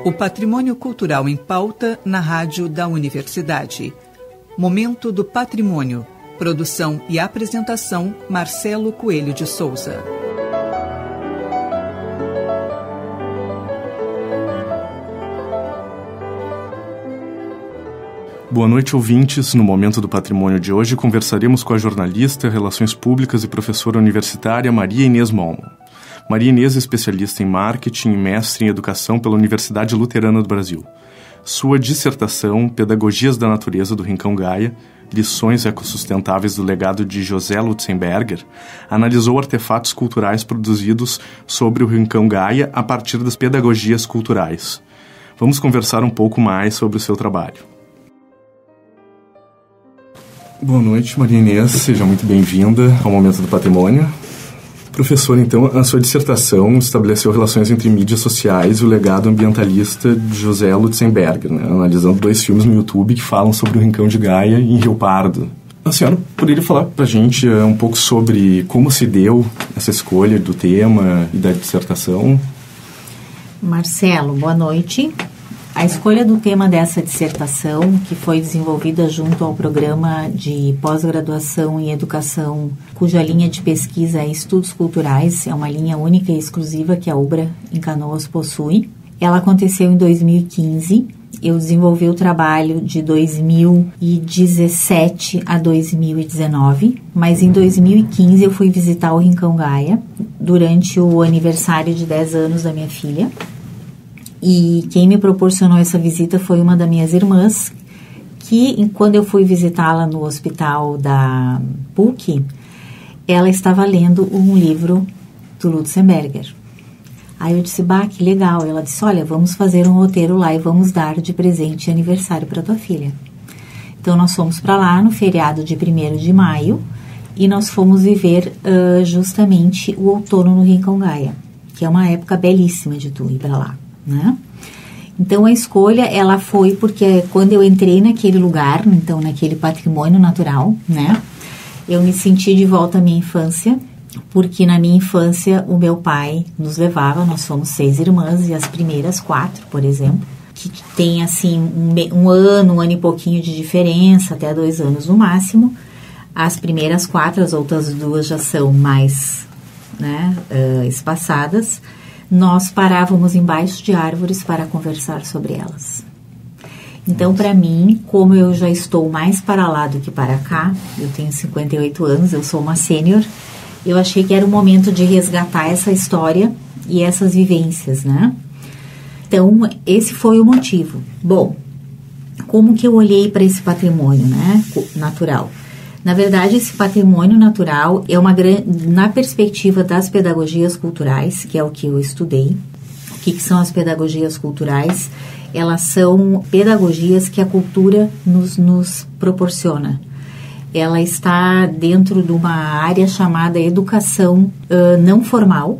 O patrimônio cultural em pauta na rádio da Universidade. Momento do Patrimônio. Produção e apresentação, Marcelo Coelho de Souza. Boa noite, ouvintes. No Momento do Patrimônio de hoje, conversaremos com a jornalista, Relações Públicas e professora universitária Maria Inês Molman. Maria Inês é especialista em marketing e mestre em educação pela Universidade Luterana do Brasil. Sua dissertação, Pedagogias da Natureza do Rincão Gaia, Lições Ecossustentáveis do Legado de José Lutzenberger, analisou artefatos culturais produzidos sobre o Rincão Gaia a partir das pedagogias culturais. Vamos conversar um pouco mais sobre o seu trabalho. Boa noite, Maria Inês. Seja muito bem-vinda ao Momento do Patrimônio. Professor, então, a sua dissertação estabeleceu relações entre mídias sociais e o legado ambientalista de José Lutzenberger, analisando 2 filmes no YouTube que falam sobre o Rincão de Gaia em Rio Pardo. A senhora poderia falar para a gente um pouco sobre como se deu essa escolha do tema e da dissertação? Marcelo, boa noite. A escolha do tema dessa dissertação, que foi desenvolvida junto ao programa de pós-graduação em educação, cuja linha de pesquisa é Estudos Culturais, é uma linha única e exclusiva que a UBRA em Canoas possui. Ela aconteceu em 2015. Eu desenvolvi o trabalho de 2017 a 2019, mas em 2015 eu fui visitar o Rincão Gaia durante o aniversário de 10 anos da minha filha. E quem me proporcionou essa visita foi uma das minhas irmãs, que quando eu fui visitá-la no hospital da PUC, ela estava lendo um livro do Lutzenberger. Aí eu disse, que legal. Ela disse, olha, vamos fazer um roteiro lá e vamos dar de presente de aniversário para tua filha. Então nós fomos para lá no feriado de 1º de maio e nós fomos viver justamente o outono no Rincão Gaia, que é uma época belíssima de tu ir para lá. Né? Então a escolha ela foi porque quando eu entrei naquele lugar, então naquele patrimônio natural, né, eu me senti de volta à minha infância, porque na minha infância o meu pai nos levava, nós somos 6 irmãs e as primeiras 4, por exemplo, que tem assim um ano e pouquinho de diferença, até 2 anos no máximo. As primeiras 4, as outras 2 já são mais, né, espaçadas. Nós parávamos embaixo de árvores para conversar sobre elas. Então, para mim, como eu já estou mais para lá do que para cá, eu tenho 58 anos, eu sou uma sênior, eu achei que era o momento de resgatar essa história e essas vivências, né? Então, esse foi o motivo. Bom, como que eu olhei para esse patrimônio, né, natural? Na verdade, esse patrimônio natural é na perspectiva das pedagogias culturais, que é o que eu estudei. O que são as pedagogias culturais? Elas são pedagogias que a cultura nos proporciona. Ela está dentro de uma área chamada educação não formal,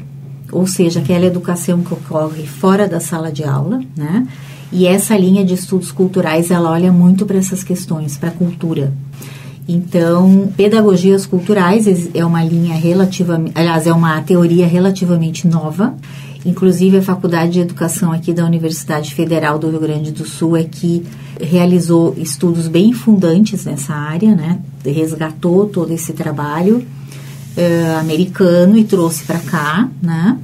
ou seja, aquela educação que ocorre fora da sala de aula, né? E essa linha de estudos culturais, ela olha muito para essas questões, para a cultura. Então, pedagogias culturais é uma linha é uma teoria relativamente nova. Inclusive, a Faculdade de Educação aqui da Universidade Federal do Rio Grande do Sul é que realizou estudos bem fundantes nessa área, né? Resgatou todo esse trabalho americano e trouxe para cá, né?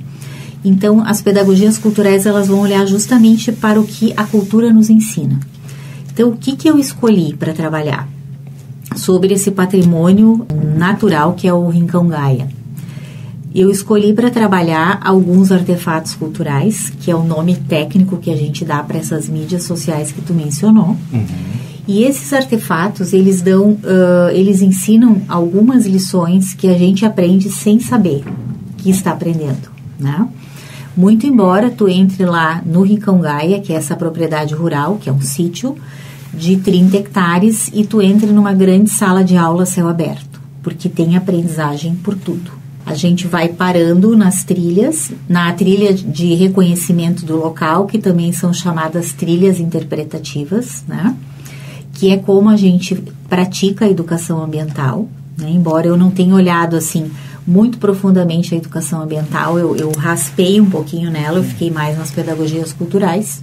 Então, as pedagogias culturais, elas vão olhar justamente para o que a cultura nos ensina. Então, o que eu escolhi para trabalhar sobre esse patrimônio natural que é o Rincão Gaia? Eu escolhi para trabalhar alguns artefatos culturais, que é o nome técnico que a gente dá para essas mídias sociais que tu mencionou. Uhum. E esses artefatos, eles ensinam algumas lições que a gente aprende sem saber que está aprendendo, né? Muito embora tu entre lá no Rincão Gaia, que é essa propriedade rural, que é um sítio de 30 hectares, e tu entra numa grande sala de aula a céu aberto, porque tem aprendizagem por tudo. A gente vai parando nas trilhas, na trilha de reconhecimento do local, que também são chamadas trilhas interpretativas, né? Que é como a gente pratica a educação ambiental, né? Embora eu não tenha olhado assim muito profundamente a educação ambiental, eu raspei um pouquinho nela, eu fiquei mais nas pedagogias culturais.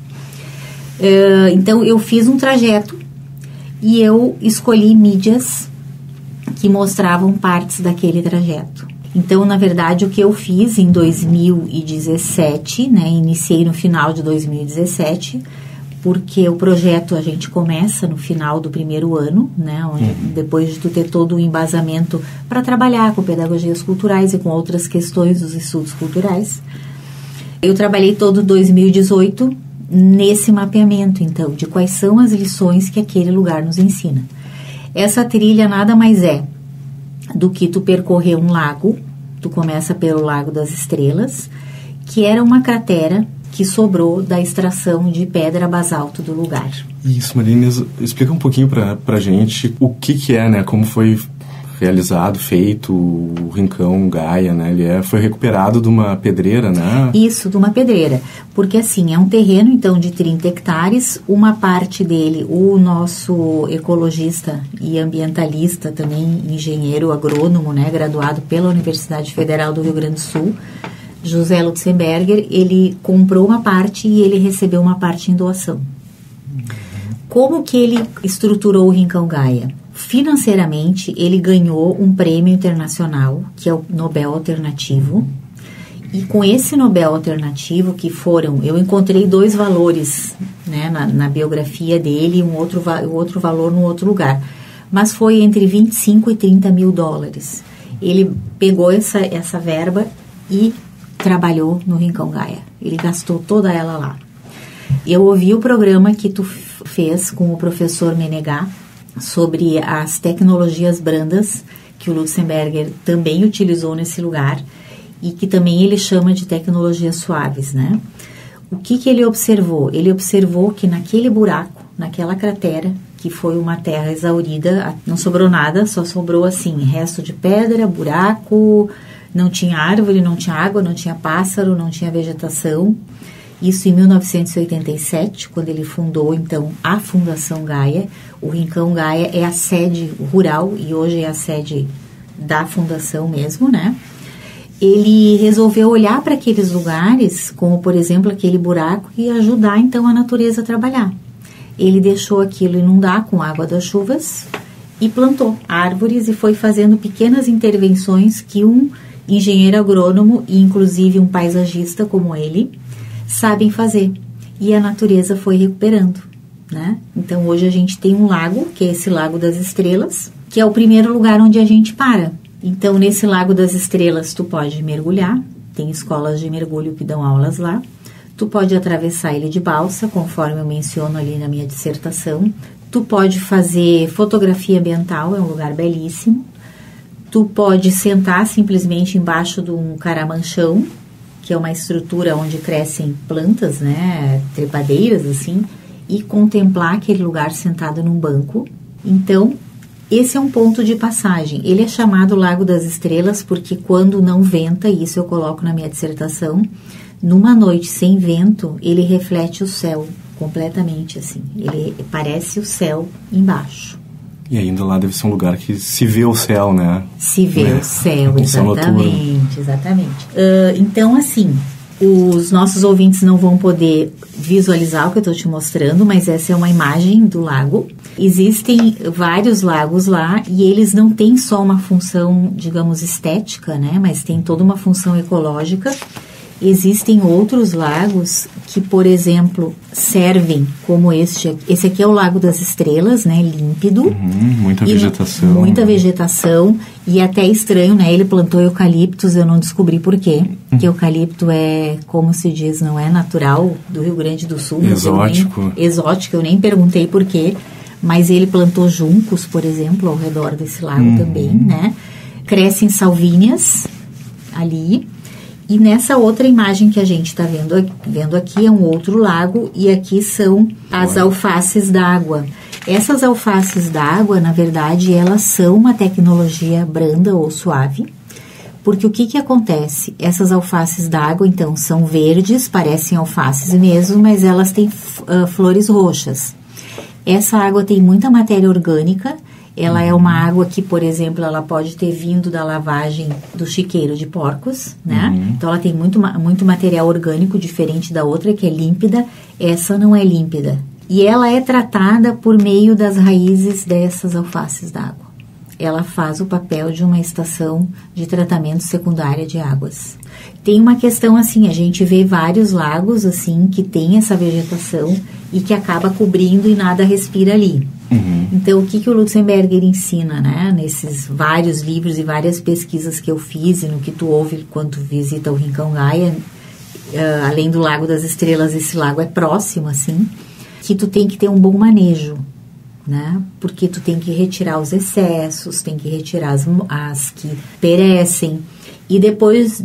Então, eu fiz um trajeto e eu escolhi mídias que mostravam partes daquele trajeto. Então, na verdade, o que eu fiz em 2017, né, iniciei no final de 2017, porque o projeto a gente começa no final do primeiro ano, né, depois de tu ter todo o embasamento para trabalhar com pedagogias culturais e com outras questões dos estudos culturais. Eu trabalhei todo 2018 nesse mapeamento, então, de quais são as lições que aquele lugar nos ensina. Essa trilha nada mais é do que tu percorrer um lago. Tu começa pelo Lago das Estrelas, que era uma cratera que sobrou da extração de pedra basalto do lugar. Isso, Maria Inês, explica um pouquinho pra gente o que é, né, como foi realizado, feito o Rincão Gaia, né? Ele foi recuperado de uma pedreira, né? Isso, de uma pedreira. Porque, assim, é um terreno, então, de 30 hectares. Uma parte dele, o nosso ecologista e ambientalista, também engenheiro agrônomo, né? Graduado pela Universidade Federal do Rio Grande do Sul, José Lutzenberger, ele comprou uma parte e ele recebeu uma parte em doação. Como que ele estruturou o Rincão Gaia? Financeiramente, ele ganhou um prêmio internacional, que é o Nobel Alternativo. E com esse Nobel Alternativo, eu encontrei 2 valores, né, na biografia dele, o outro valor no outro lugar. Mas foi entre 25 e 30 mil dólares. Ele pegou essa verba e trabalhou no Rincão Gaia. Ele gastou toda ela lá. Eu ouvi o programa que tu fez com o professor Menegá, sobre as tecnologias brandas, que o Lutzenberger também utilizou nesse lugar, e que também ele chama de tecnologias suaves, né? O que ele observou? Ele observou que naquele buraco, naquela cratera, que foi uma terra exaurida, não sobrou nada, só sobrou, assim, resto de pedra, buraco, não tinha árvore, não tinha água, não tinha pássaro, não tinha vegetação. Isso em 1987, quando ele fundou, então, a Fundação Gaia. O Rincão Gaia é a sede rural e hoje é a sede da fundação mesmo, né? Ele resolveu olhar para aqueles lugares, como, por exemplo, aquele buraco, e ajudar, então, a natureza a trabalhar. Ele deixou aquilo inundar com água das chuvas e plantou árvores e foi fazendo pequenas intervenções que um engenheiro agrônomo e, inclusive, um paisagista como ele sabem fazer, e a natureza foi recuperando, né? Então hoje a gente tem um lago, que é esse Lago das Estrelas, que é o primeiro lugar onde a gente para. Então nesse Lago das Estrelas tu pode mergulhar, tem escolas de mergulho que dão aulas lá, tu pode atravessar ele de balsa, conforme eu menciono ali na minha dissertação, tu pode fazer fotografia ambiental, é um lugar belíssimo, tu pode sentar simplesmente embaixo de um caramanchão, que é uma estrutura onde crescem plantas, né, trepadeiras, assim, e contemplar aquele lugar sentado num banco. Então, esse é um ponto de passagem. Ele é chamado Lago das Estrelas porque quando não venta, e isso eu coloco na minha dissertação, numa noite sem vento, ele reflete o céu completamente, assim. Ele parece o céu embaixo. E ainda lá deve ser um lugar que se vê o céu, né? Se vê o céu, exatamente. Então, assim, os nossos ouvintes não vão poder visualizar o que eu estou te mostrando, mas essa é uma imagem do lago. Existem vários lagos lá e eles não têm só uma função, digamos, estética, né? Mas tem toda uma função ecológica. Existem outros lagos que, por exemplo, servem como este. Esse aqui é o Lago das Estrelas, né? Límpido. Muita vegetação. Muita vegetação. E até estranho, né? Ele plantou eucaliptos, eu não descobri por quê. Que eucalipto é, como se diz, não é natural do Rio Grande do Sul. Exótico. Eu nem perguntei por quê. Mas ele plantou juncos, por exemplo, ao redor desse lago também, né? Crescem salvíneas ali. E nessa outra imagem que a gente está vendo aqui é um outro lago e aqui são as alfaces d'água. Essas alfaces d'água, na verdade, elas são uma tecnologia branda ou suave, porque o que acontece? Essas alfaces d'água, então, são verdes, parecem alfaces mesmo, mas elas têm flores roxas. Essa água tem muita matéria orgânica Ela é uma água que, por exemplo, ela pode ter vindo da lavagem do chiqueiro de porcos, né? Então, ela tem muito material orgânico, diferente da outra, que é límpida. Essa não é límpida. E ela é tratada por meio das raízes dessas alfaces d'água. Ela faz o papel de uma estação de tratamento secundária de águas. Tem uma questão assim, a gente vê vários lagos assim que tem essa vegetação e que acaba cobrindo e nada respira ali. Então, o que o Lutzenberger ensina, né, nesses vários livros e várias pesquisas que eu fiz e no que tu ouve quando visita o Rincão Gaia, além do Lago das Estrelas, esse lago é próximo, assim, que tu tem que ter um bom manejo, né? Porque tu tem que retirar os excessos, tem que retirar as que perecem, e depois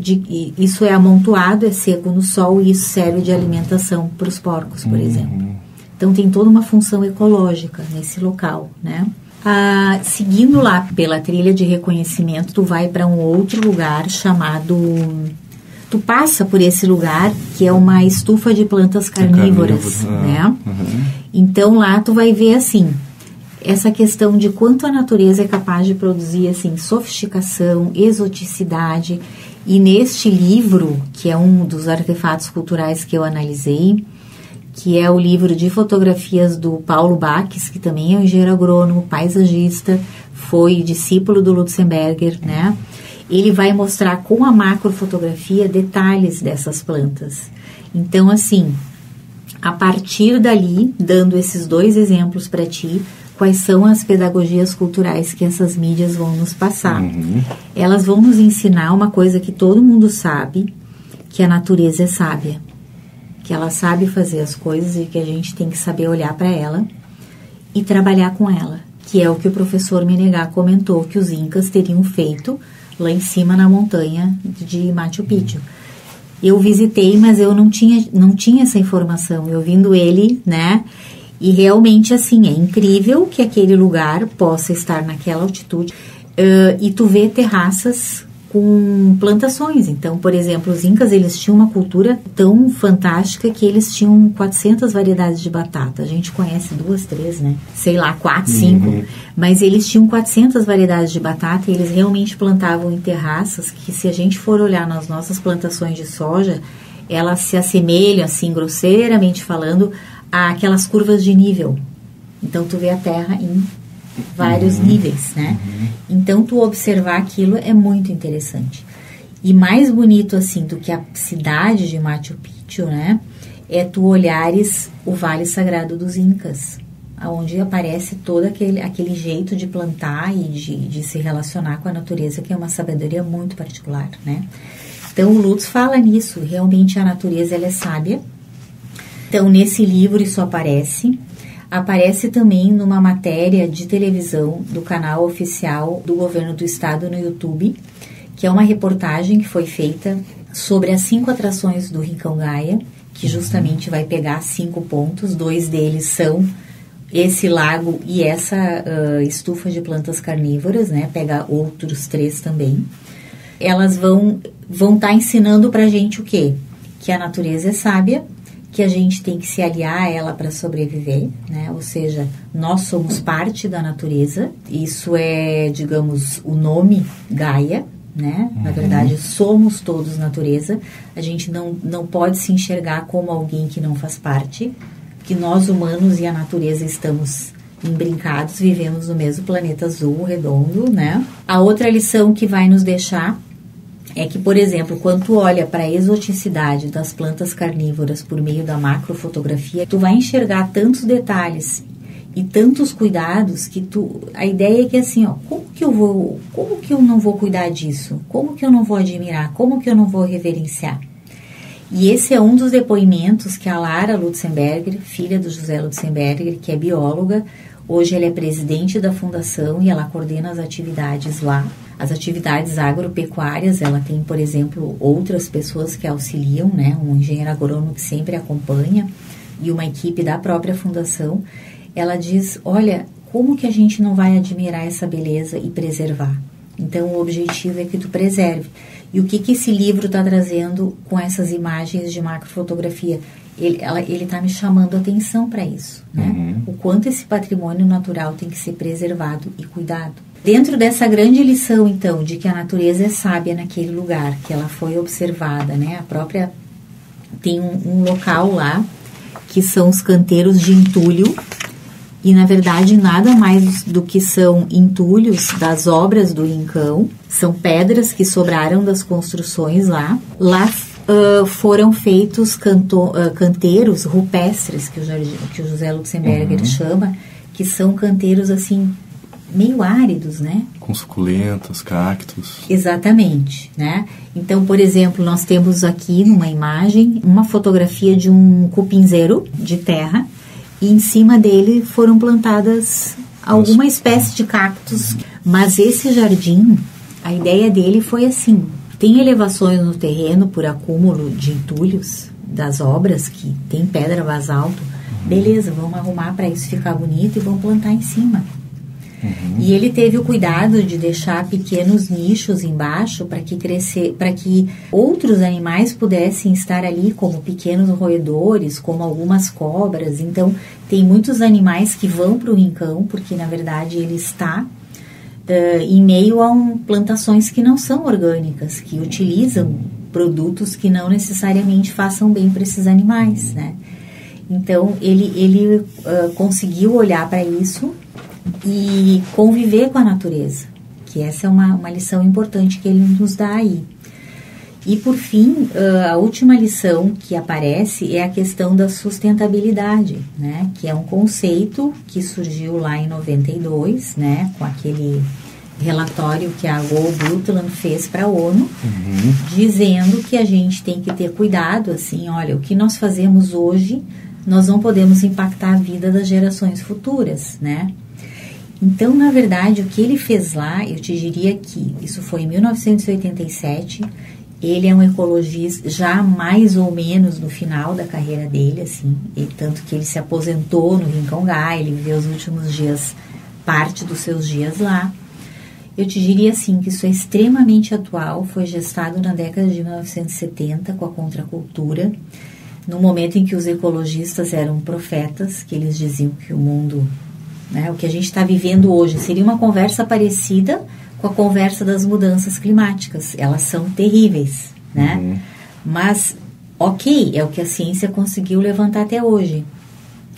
isso é amontoado, é seco no sol, e isso serve de alimentação para os porcos, por exemplo. Então tem toda uma função ecológica nesse local, né? Seguindo lá pela trilha de reconhecimento, tu vai para um outro lugar chamado... Tu passa por esse lugar, que é uma estufa de plantas carnívoras, né? Então, lá tu vai ver, assim, essa questão de quanto a natureza é capaz de produzir, assim, sofisticação, exoticidade. E neste livro, que é um dos artefatos culturais que eu analisei, que é o livro de fotografias do Paulo Baques, que também é um engenheiro agrônomo, paisagista, foi discípulo do Lutzenberger, né? Ele vai mostrar com a macrofotografia detalhes dessas plantas. Então, assim, a partir dali, dando esses dois exemplos para ti, quais são as pedagogias culturais que essas mídias vão nos passar? Elas vão nos ensinar uma coisa que todo mundo sabe, que a natureza é sábia, que ela sabe fazer as coisas e que a gente tem que saber olhar para ela e trabalhar com ela, que é o que o professor Menegá comentou que os incas teriam feito lá em cima na montanha de Machu Picchu. Eu visitei, mas eu não tinha essa informação. Eu vindo ele, né? E realmente, assim, é incrível que aquele lugar possa estar naquela altitude. E tu vê terraças com plantações. Então, por exemplo, os incas, eles tinham uma cultura tão fantástica que eles tinham 400 variedades de batata. A gente conhece 2, 3, né? Sei lá, 4, 5. Mas eles tinham 400 variedades de batata e eles realmente plantavam em terraças que, se a gente for olhar nas nossas plantações de soja, elas se assemelham, assim, grosseiramente falando, àquelas curvas de nível. Então, tu vê a terra em vários níveis, né? Então, tu observar aquilo é muito interessante. E mais bonito, assim, do que a cidade de Machu Picchu, né? É tu olhares o Vale Sagrado dos Incas, onde aparece todo aquele jeito de plantar e de se relacionar com a natureza, que é uma sabedoria muito particular, né? Então, o Lutz fala nisso. Realmente, a natureza, ela é sábia. Então, nesse livro, isso aparece. Aparece também numa matéria de televisão do canal oficial do governo do estado no YouTube, que é uma reportagem que foi feita sobre as 5 atrações do Rincão Gaia, que justamente vai pegar 5 pontos, 2 deles são esse lago e essa estufa de plantas carnívoras, né? Pega outros 3 também. Elas vão estar ensinando pra gente o quê? Que a natureza é sábia, que a gente tem que se aliar a ela para sobreviver, né? Ou seja, nós somos parte da natureza. Isso é, digamos, o nome Gaia, né? Na verdade, somos todos natureza. A gente não pode se enxergar como alguém que não faz parte, que nós humanos e a natureza estamos embrincados, vivemos no mesmo planeta azul, redondo, né? A outra lição que vai nos deixar é que, por exemplo, quando tu olha para a exoticidade das plantas carnívoras por meio da macrofotografia, tu vai enxergar tantos detalhes e tantos cuidados que a ideia é que, assim, ó, como que eu não vou cuidar disso? Como que eu não vou admirar? Como que eu não vou reverenciar? E esse é um dos depoimentos que a Lara Lutzenberger, filha do José Lutzenberger, que é bióloga, hoje ela é presidente da fundação e ela coordena as atividades lá. As atividades agropecuárias, ela tem, por exemplo, outras pessoas que auxiliam, né? Um engenheiro agrônomo que sempre acompanha e uma equipe da própria fundação. Ela diz, olha, como que a gente não vai admirar essa beleza e preservar? Então, o objetivo é que tu preserve. E o que esse livro está trazendo com essas imagens de macrofotografia? Ele está me chamando a atenção para isso, né? O quanto esse patrimônio natural tem que ser preservado e cuidado. Dentro dessa grande lição, então, de que a natureza é sábia naquele lugar, que ela foi observada, né? A própria... Tem um local lá, que são os canteiros de entulho, e, na verdade, nada mais do que são entulhos das obras do Rincão. São pedras que sobraram das construções lá. Lá foram feitos canteiros rupestres, que o José Lutzenberger chama, que são canteiros, assim, meio áridos, né? Com suculentas, cactos. Exatamente, né? Então, por exemplo, nós temos aqui numa imagem uma fotografia de um cupinzeiro de terra, e em cima dele foram plantadas alguma espécie de cactos. Mas esse jardim, a ideia dele foi assim: tem elevações no terreno por acúmulo de entulhos das obras, que tem pedra basalto. Beleza, vamos arrumar para isso ficar bonito e vamos plantar em cima. E ele teve o cuidado de deixar pequenos nichos embaixo para que outros animais pudessem estar ali, como pequenos roedores, como algumas cobras. Então, tem muitos animais que vão para o Rincão, porque, na verdade, ele está em meio a plantações que não são orgânicas, que utilizam produtos que não necessariamente façam bem para esses animais, né? Então, ele conseguiu olhar para isso e conviver com a natureza, que essa é uma lição importante que ele nos dá aí. E, por fim, a última lição que aparece é a questão da sustentabilidade, né? Que é um conceito que surgiu lá em 92, né? Com aquele relatório que a Go Brundtland fez para a ONU, dizendo que a gente tem que ter cuidado, assim, olha, o que nós fazemos hoje, nós não podemos impactar a vida das gerações futuras, né? Então, na verdade, o que ele fez lá, eu te diria que isso foi em 1987, ele é um ecologista já mais ou menos no final da carreira dele, assim, tanto que ele se aposentou no Rincão Gaia, ele viveu os últimos dias, parte dos seus dias lá. Eu te diria, assim, que isso é extremamente atual, foi gestado na década de 1970 com a contracultura, no momento em que os ecologistas eram profetas, que eles diziam que o mundo... Né, o que a gente está vivendo hoje seria uma conversa parecida com a conversa das mudanças climáticas. Elas são terríveis, né? Mas, ok, é o que a ciência conseguiu levantar até hoje.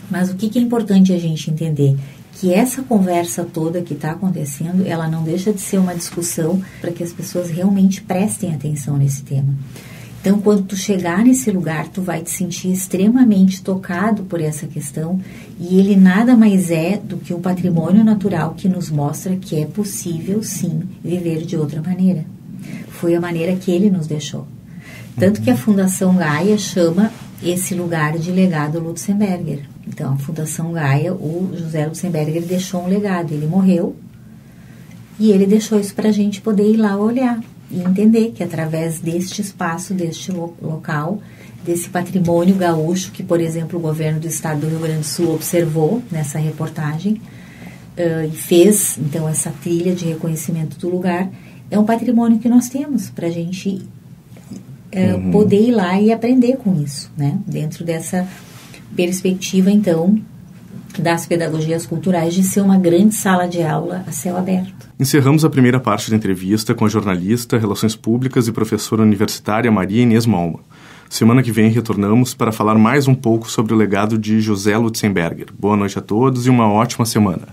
Mas o que é importante a gente entender? Que essa conversa toda que está acontecendo, ela não deixa de ser uma discussão para que as pessoas realmente prestem atenção nesse tema. Então, quando tu chegar nesse lugar, tu vai te sentir extremamente tocado por essa questão, e ele nada mais é do que um patrimônio natural que nos mostra que é possível, sim, viver de outra maneira. Foi a maneira que ele nos deixou. Tanto que a Fundação Gaia chama esse lugar de legado Lutzenberger. Então, a Fundação Gaia, o José Lutzenberger deixou um legado. Ele morreu e ele deixou isso para a gente poder ir lá olhar e entender que através deste espaço, deste local, desse patrimônio gaúcho que, por exemplo, o governo do estado do Rio Grande do Sul observou nessa reportagem e fez, então, essa trilha de reconhecimento do lugar, é um patrimônio que nós temos para a gente poder ir lá e aprender com isso, né? Dentro dessa perspectiva, então, das pedagogias culturais de ser uma grande sala de aula a céu aberto. Encerramos a primeira parte da entrevista com a jornalista, Relações Públicas e professora universitária Maria Inês Malma. Semana que vem retornamos para falar mais um pouco sobre o legado de José Lutzenberger. Boa noite a todos e uma ótima semana.